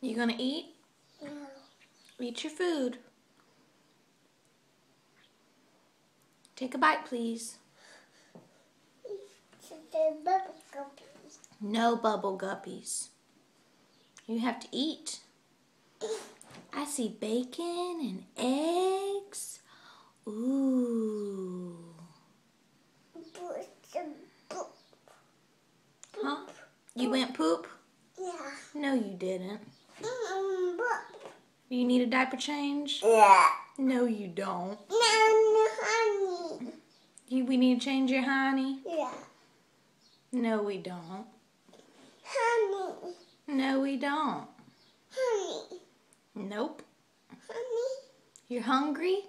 You gonna eat? No. Eat your food. Take a bite, please. Bubble guppies. No bubble guppies. You have to eat. I see bacon and eggs. Ooh. Huh? You went poop? Yeah. No, you didn't. Poop. You need a diaper change? Yeah. No, you don't. No, honey. We need to change your honey? Yeah. No, we don't. Honey. No, we don't. Honey. Nope. Honey. You're hungry?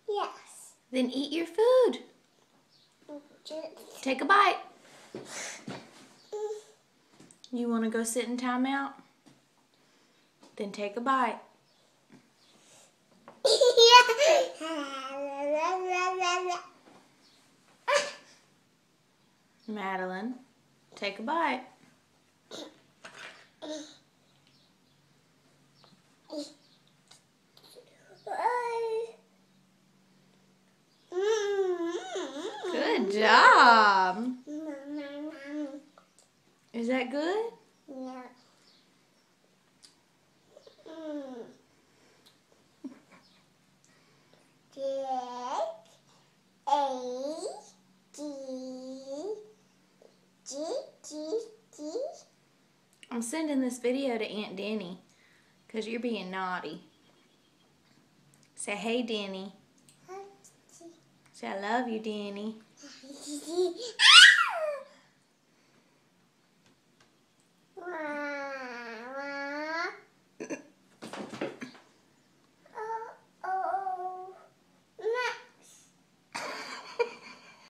Yes. Then eat your food. Take a bite. You want to go sit in timeout? Then take a bite. Madeline, take a bite. Good job. Is that good? Yeah. I'm sending this video to Aunt Denny because you're being naughty. Say, hey, Denny. Say, I love you, Denny.